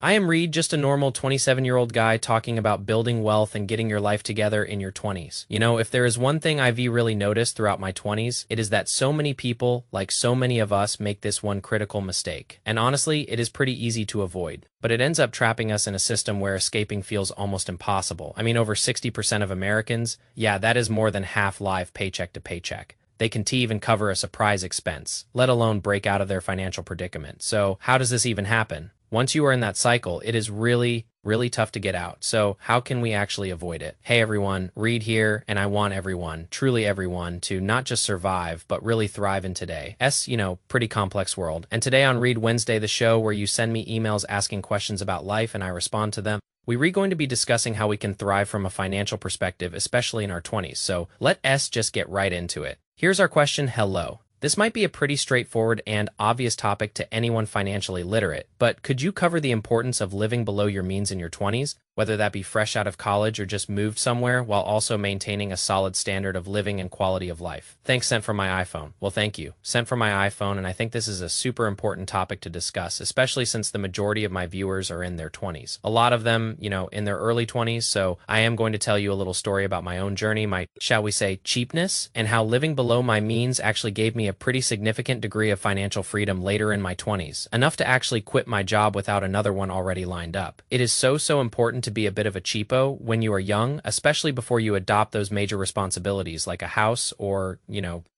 I am Reed, just a normal 27-year-old guy talking about building wealth and getting your life together in your 20s. You know, if there is one thing I've really noticed throughout my 20s, it is that so many people, like so many of us, make this one critical mistake. And honestly, it is pretty easy to avoid. But it ends up trapping us in a system where escaping feels almost impossible. I mean, over 60% of Americans, yeah, that is more than half live paycheck to paycheck. They can't even cover a surprise expense, let alone break out of their financial predicament. So how does this even happen? Once you are in that cycle, it is really tough to get out. So how can we actually avoid it? Hey everyone, Reed here, and I want everyone, truly everyone, to not just survive, but really thrive in today's, pretty complex world. And today on Read Wednesday, the show where you send me emails asking questions about life and I respond to them, we're going to be discussing how we can thrive from a financial perspective, especially in our 20s. So let us just get right into it. Here's our question. Hello. This might be a pretty straightforward and obvious topic to anyone financially literate, but could you cover the importance of living below your means in your 20s, whether that be fresh out of college or just moved somewhere, while also maintaining a solid standard of living and quality of life? Thanks, sent from my iPhone. Well, thank you. Sent from my iPhone, and I think this is a super important topic to discuss, especially since the majority of my viewers are in their 20s. A lot of them, in their early 20s, so I am going to tell you a little story about my own journey, my, shall we say, cheapness, and how living below my means actually gave me a pretty significant degree of financial freedom later in my 20s, enough to actually quit my job without another one already lined up. It is so important to be a bit of a cheapo when you are young, especially before you adopt those major responsibilities like a house or,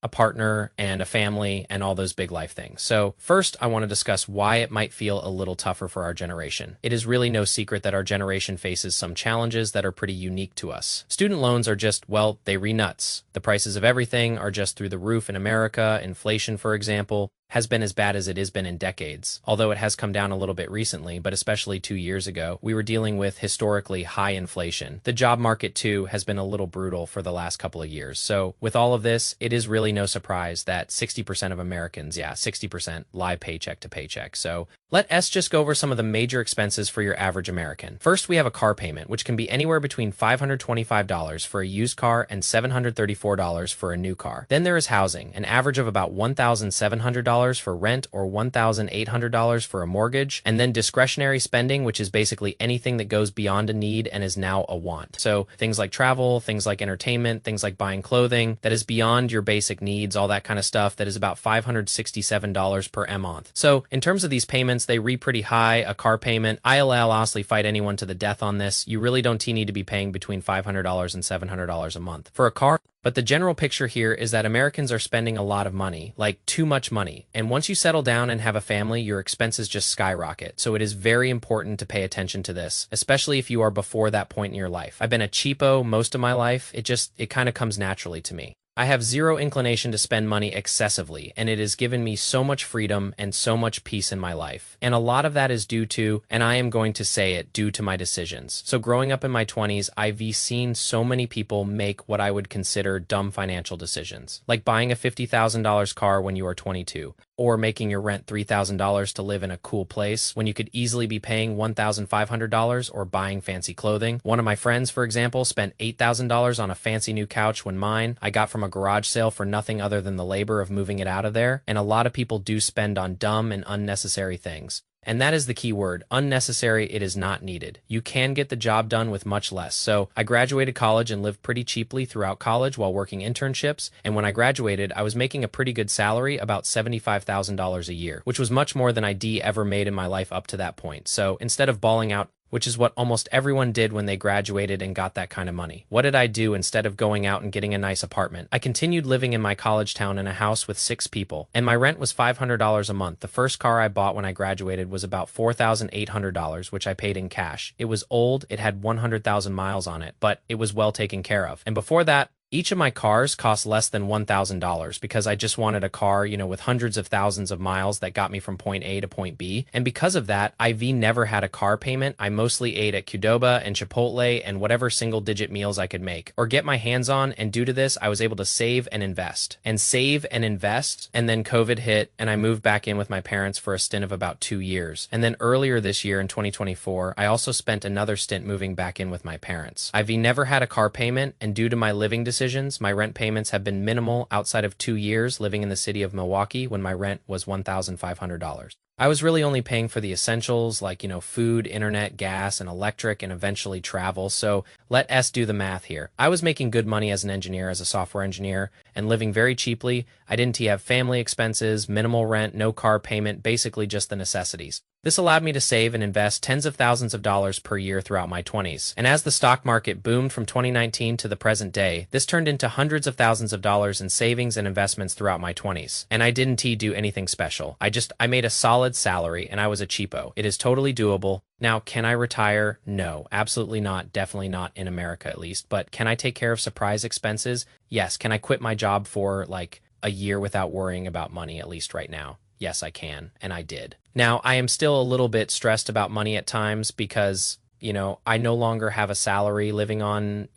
a partner and a family and all those big life things. So first, I want to discuss why it might feel a little tougher for our generation. It is really no secret that our generation faces some challenges that are pretty unique to us. Student loans are just, well, they re-nuts. The prices of everything are just through the roof in America. Inflation, for example, has been as bad as it has been in decades, although it has come down a little bit recently, but especially 2 years ago, we were dealing with historically high inflation. The job market, too, has been a little brutal for the last couple of years. So with all of this, it is really no surprise that 60% of Americans, 60%, lie paycheck to paycheck. So let us just go over some of the major expenses for your average American. First, we have a car payment, which can be anywhere between $525 for a used car and $734 for a new car. Then there is housing, an average of about $1,700 for rent or $1,800 for a mortgage, and then discretionary spending, which is basically anything that goes beyond a need and is now a want. So things like travel, things like entertainment, things like buying clothing, that is beyond your basic needs, all that kind of stuff, that is about $567 per month. So in terms of these payments, they read pretty high. A car payment, I'll honestly fight anyone to the death on this. You really don't need to be paying between $500 and $700 a month for a car. But the general picture here is that Americans are spending a lot of money, like too much money. And once you settle down and have a family, your expenses just skyrocket. So it is very important to pay attention to this, especially if you are before that point in your life. I've been a cheapo most of my life. It kind of comes naturally to me. I have zero inclination to spend money excessively, and it has given me so much freedom and so much peace in my life. And a lot of that is due to, and I am going to say it, due to my decisions. So growing up in my 20s, I've seen so many people make what I would consider dumb financial decisions, like buying a $50,000 car when you are 22, or making your rent $3,000 to live in a cool place when you could easily be paying $1,500 or buying fancy clothing. One of my friends, for example, spent $8,000 on a fancy new couch when mine I got from a garage sale for nothing other than the labor of moving it out of there. And a lot of people do spend on dumb and unnecessary things. And that is the key word, unnecessary. It is not needed. You can get the job done with much less. So I graduated college and lived pretty cheaply throughout college while working internships. And when I graduated, I was making a pretty good salary, about $75,000 a year, which was much more than I'd ever made in my life up to that point. So instead of balling out, which is what almost everyone did when they graduated and got that kind of money, what did I do instead of going out and getting a nice apartment? I continued living in my college town in a house with 6 people, and my rent was $500 a month. The first car I bought when I graduated was about $4,800, which I paid in cash. It was old, it had 100,000 miles on it, but it was well taken care of. And before that, each of my cars cost less than $1,000 because I just wanted a car, with hundreds of thousands of miles that got me from point A to point B. And because of that, IV never had a car payment. I mostly ate at Qdoba and Chipotle and whatever single-digit meals I could make or get my hands on. And due to this, I was able to save and invest. And then COVID hit and I moved back in with my parents for a stint of about 2 years. And then earlier this year in 2024, I also spent another stint moving back in with my parents. IV never had a car payment, and due to my living decisions, my rent payments have been minimal outside of 2 years living in the city of Milwaukee when my rent was $1,500. I was really only paying for the essentials like, food, internet, gas, and electric, and eventually travel. So let S do the math here. I was making good money as an engineer, as a software engineer, and living very cheaply. I didn't have family expenses, minimal rent, no car payment, basically just the necessities. This allowed me to save and invest tens of thousands of dollars per year throughout my 20s. And as the stock market boomed from 2019 to the present day, this turned into hundreds of thousands of dollars in savings and investments throughout my 20s. And I didn't do anything special. I made a solid salary and I was a cheapo. It is totally doable. Now, can I retire? No, absolutely not. Definitely not in America at least. But can I take care of surprise expenses? Yes. Can I quit my job for like a year without worrying about money, at least right now? Yes, I can, and I did. Now, I am still a little bit stressed about money at times because, I no longer have a salary living on,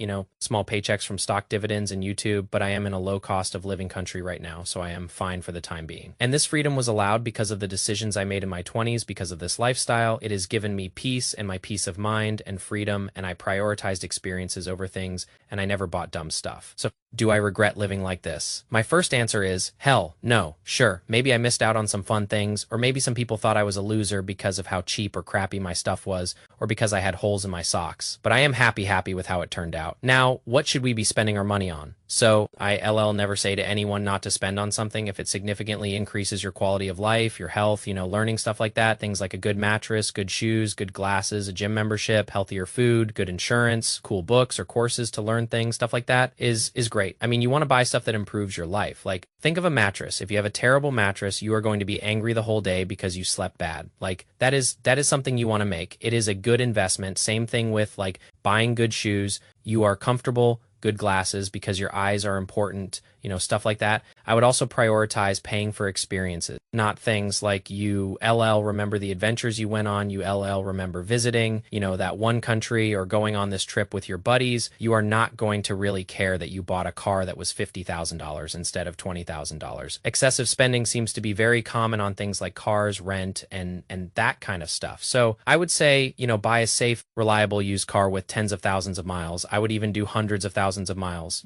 small paychecks from stock dividends and YouTube, but I am in a low cost of living country right now, so I am fine for the time being. And this freedom was allowed because of the decisions I made in my 20s, because of this lifestyle. It has given me peace and my peace of mind and freedom, and I prioritized experiences over things, and I never bought dumb stuff. So do I regret living like this? My first answer is, hell, no. Sure, maybe I missed out on some fun things, or maybe some people thought I was a loser because of how cheap or crappy my stuff was, or because I had holes in my socks. But I am happy with how it turned out. Now, what should we be spending our money on? So I never say to anyone not to spend on something if it significantly increases your quality of life, your health, learning stuff like that. Things like a good mattress, good shoes, good glasses, a gym membership, healthier food, good insurance, cool books or courses to learn things, stuff like that is great. I mean, you want to buy stuff that improves your life. Like, think of a mattress. If you have a terrible mattress, you are going to be angry the whole day because you slept bad. Like, that is something you want to make. It is a good investment. Same thing with like buying good shoes. You are comfortable, good glasses because your eyes are important, stuff like that. I would also prioritize paying for experiences, not things like you remember the adventures you went on, you remember visiting, that one country or going on this trip with your buddies. You are not going to really care that you bought a car that was $50,000 instead of $20,000. Excessive spending seems to be very common on things like cars, rent, and that kind of stuff. So I would say, buy a safe, reliable used car with tens of thousands of miles. I would even do hundreds of thousands of miles.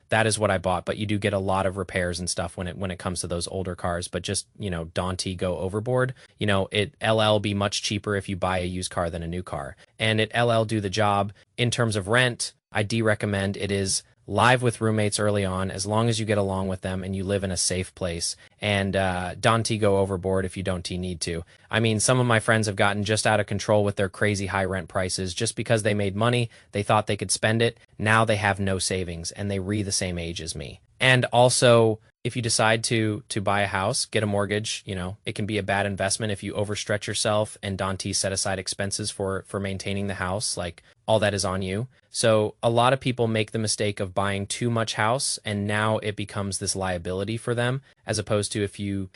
That is what I bought, but you do get a lot of repairs and stuff when it comes to those older cars. But just, don't go overboard. It be much cheaper if you buy a used car than a new car. And it do the job. In terms of rent, I recommend it is live with roommates early on, as long as you get along with them and you live in a safe place. And don't go overboard if you don't need to. I mean, some of my friends have gotten just out of control with their crazy high rent prices just because they made money. They thought they could spend it. Now they have no savings and they the same age as me. And also, if you decide to buy a house, get a mortgage, it can be a bad investment if you overstretch yourself and don't set aside expenses for maintaining the house. Like, all that is on you. So a lot of people make the mistake of buying too much house, and now it becomes this liability for them, as opposed to if you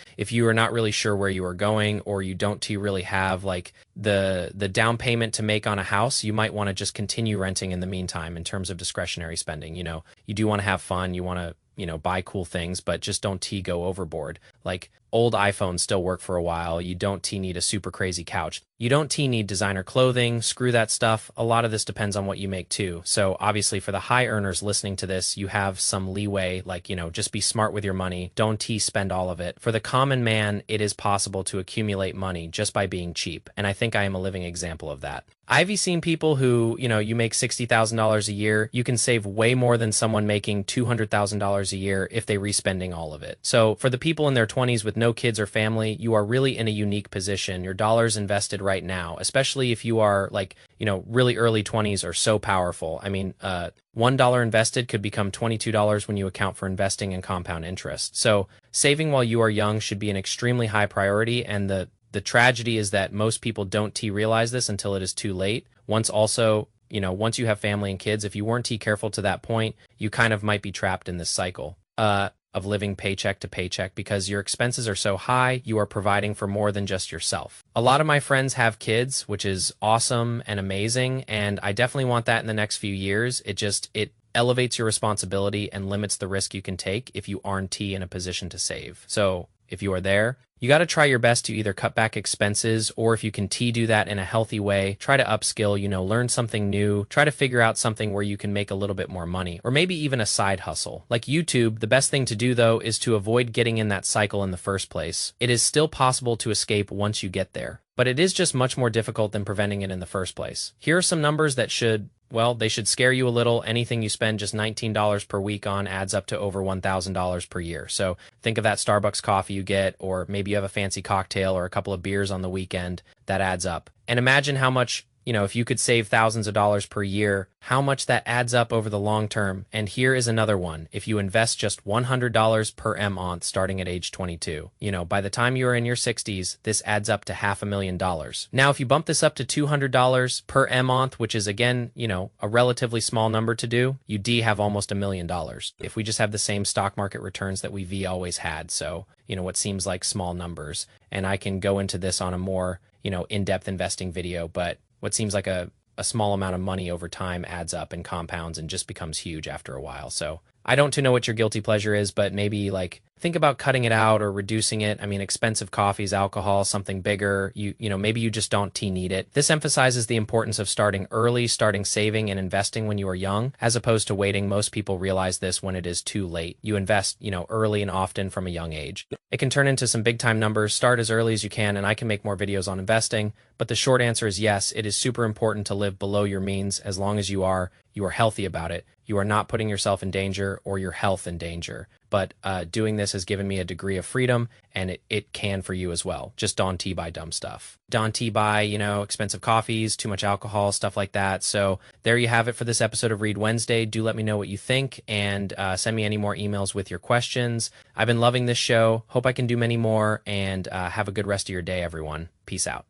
are not really sure where you are going, or you don't really have like the down payment to make on a house, you might want to just continue renting in the meantime in terms of discretionary spending. You do want to have fun, you want to buy cool things, but just don't go overboard. Like, old iPhones still work for a while. You don't need a super crazy couch. You don't need designer clothing. Screw that stuff. A lot of this depends on what you make too. So obviously for the high earners listening to this, you have some leeway, like, just be smart with your money. Don't spend all of it. For the common man, it is possible to accumulate money just by being cheap. And I think I am a living example of that. I've seen people who, you make $60,000 a year. You can save way more than someone making $200,000 a year if they respending all of it. So for the people in their 20s with no kids or family, you are really in a unique position. Your dollar's invested right now, especially if you are like, really early 20s are so powerful. I mean, $1 invested could become $22 when you account for investing and compound interest. So saving while you are young should be an extremely high priority. And the tragedy is that most people don't realize this until it is too late. Once you have family and kids, if you weren't careful to that point, you kind of might be trapped in this cycle of living paycheck to paycheck because your expenses are so high, you are providing for more than just yourself. A lot of my friends have kids, which is awesome and amazing, and I definitely want that in the next few years. It elevates your responsibility and limits the risk you can take if you aren't in a position to save. So if you are there, You got to try your best to either cut back expenses, or if you can do that in a healthy way, try to upskill, learn something new, try to figure out something where you can make a little bit more money, or maybe even a side hustle. Like YouTube, the best thing to do though is to avoid getting in that cycle in the first place. It is still possible to escape once you get there, but it is just much more difficult than preventing it in the first place. Here are some numbers that they should scare you a little. Anything you spend just $19 per week on adds up to over $1,000 per year. So think of that Starbucks coffee you get, or maybe you have a fancy cocktail or a couple of beers on the weekend. That adds up. And imagine how much, if you could save thousands of dollars per year, how much that adds up over the long term. And here is another one. If you invest just $100 per month starting at age 22, by the time you are in your 60s, this adds up to $500,000. Now, if you bump this up to $200 per month, which is again, a relatively small number to do, you have almost $1 million. If we just have the same stock market returns that we've always had. So, what seems like small numbers. And I can go into this on a more, in-depth investing video, but what seems like a small amount of money over time adds up and compounds and just becomes huge after a while. So I don't know what your guilty pleasure is, but maybe think about cutting it out or reducing it. I mean, expensive coffees, alcohol, something bigger. Maybe you just don't need it. This emphasizes the importance of starting early, starting saving and investing when you are young, as opposed to waiting. Most people realize this when it is too late. You invest, early and often from a young age. It can turn into some big time numbers. Start as early as you can, and I can make more videos on investing. But the short answer is yes, it is super important to live below your means as long as you are healthy about it. You are not putting yourself in danger or your health in danger. But doing this has given me a degree of freedom, and it can for you as well. Just don't buy dumb stuff. Don't buy, expensive coffees, too much alcohol, stuff like that. So there you have it for this episode of Read Wednesday. Do let me know what you think, and send me any more emails with your questions. I've been loving this show. Hope I can do many more, and have a good rest of your day, everyone. Peace out.